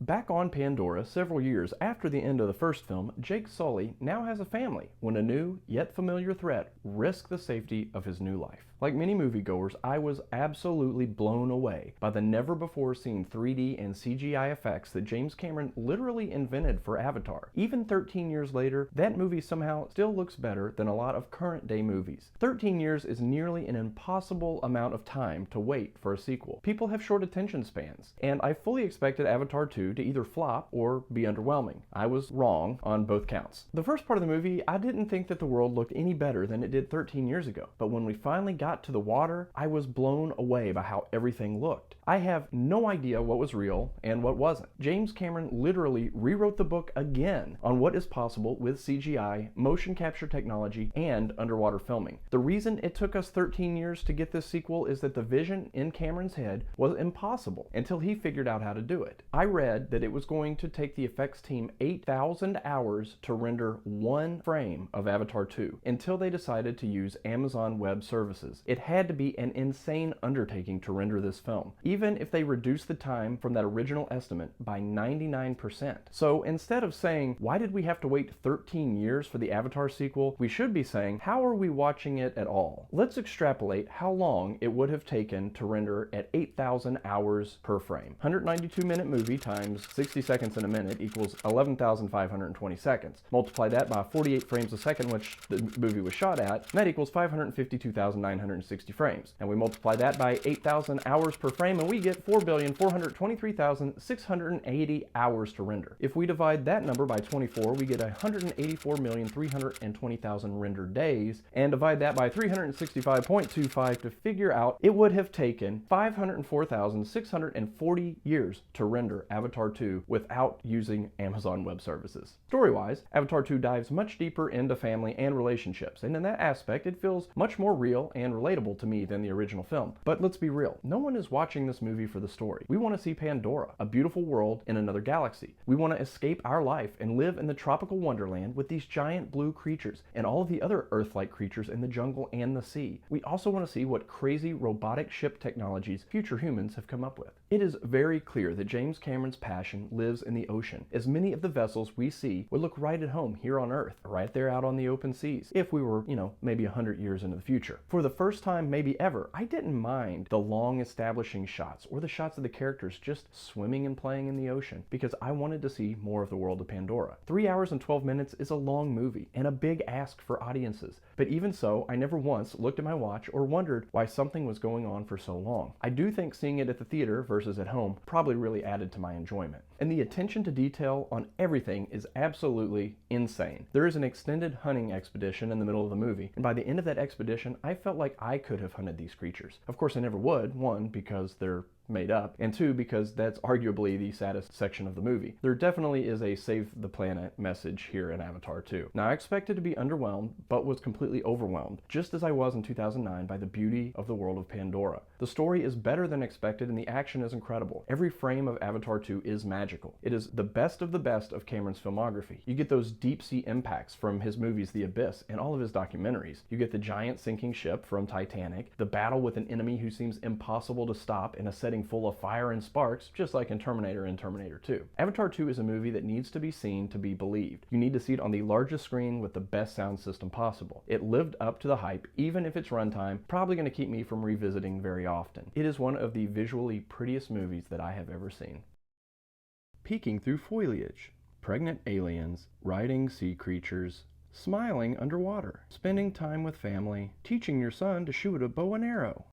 Back on Pandora, several years after the end of the first film, Jake Sully now has a family when a new, yet familiar threat risks the safety of his new life. Like many moviegoers, I was absolutely blown away by the never-before-seen 3D and CGI effects that James Cameron literally invented for Avatar. Even 13 years later, that movie somehow still looks better than a lot of current-day movies. 13 years is nearly an impossible amount of time to wait for a sequel. People have short attention spans, and I fully expected Avatar 2 to either flop or be underwhelming. I was wrong on both counts. The first part of the movie, I didn't think that the world looked any better than it did 13 years ago, but when we finally got to the water, I was blown away by how everything looked. I have no idea what was real and what wasn't. James Cameron literally rewrote the book again on what is possible with CGI, motion capture technology, and underwater filming. The reason it took us 13 years to get this sequel is that the vision in Cameron's head was impossible until he figured out how to do it. I read that it was going to take the effects team 8,000 hours to render one frame of Avatar 2 until they decided to use Amazon Web Services. It had to be an insane undertaking to render this film, even if they reduced the time from that original estimate by 99%. So instead of saying, why did we have to wait 13 years for the Avatar sequel, we should be saying, how are we watching it at all? Let's extrapolate how long it would have taken to render at 8,000 hours per frame. 192-minute movie times 60 seconds in a minute equals 11,520 seconds. Multiply that by 48 frames a second, which the movie was shot at, and that equals 552,960 frames. And we multiply that by 8,000 hours per frame, and we get 4,423,680 hours to render. If we divide that number by 24, we get 184,320,000 rendered days, and divide that by 365.25 to figure out it would have taken 504,640 years to render Avatar 2 without using Amazon Web Services. Story-wise, Avatar 2 dives much deeper into family and relationships, and in that aspect, it feels much more real and relatable to me than the original film. But let's be real, no one is watching this movie for the story. We want to see Pandora, a beautiful world in another galaxy. We want to escape our life and live in the tropical wonderland with these giant blue creatures and all of the other Earth-like creatures in the jungle and the sea. We also want to see what crazy robotic ship technologies future humans have come up with. It is very clear that James Cameron's passion lives in the ocean, as many of the vessels we see would look right at home here on Earth, right there out on the open seas, if we were, maybe 100 years into the future. For the first time maybe ever, I didn't mind the long establishing shots or the shots of the characters just swimming and playing in the ocean, because I wanted to see more of the world of Pandora. 3 hours and 12 minutes is a long movie and a big ask for audiences, but even so, I never once looked at my watch or wondered why something was going on for so long. I do think seeing it at the theater versus at home probably really added to my enjoyment. And the attention to detail on everything is absolutely insane. There is an extended hunting expedition in the middle of the movie, and by the end of that expedition, I felt like I could have hunted these creatures. Of course, I never would, one, because they're made up, and two, because that's arguably the saddest section of the movie. There definitely is a save the planet message here in Avatar 2. Now, I expected to be underwhelmed, but was completely overwhelmed, just as I was in 2009 by the beauty of the world of Pandora. The story is better than expected, and the action is incredible. Every frame of Avatar 2 is magical. It is the best of Cameron's filmography. You get those deep-sea impacts from his movies The Abyss and all of his documentaries. You get the giant sinking ship from Titanic, the battle with an enemy who seems impossible to stop in a setting full of fire and sparks, just like in Terminator and Terminator 2. Avatar 2 is a movie that needs to be seen to be believed. You need to see it on the largest screen with the best sound system possible. It lived up to the hype, even if its runtime probably going to keep me from revisiting very often. It is one of the visually prettiest movies that I have ever seen. Peeking through foliage, pregnant aliens, riding sea creatures, smiling underwater, spending time with family, teaching your son to shoot a bow and arrow.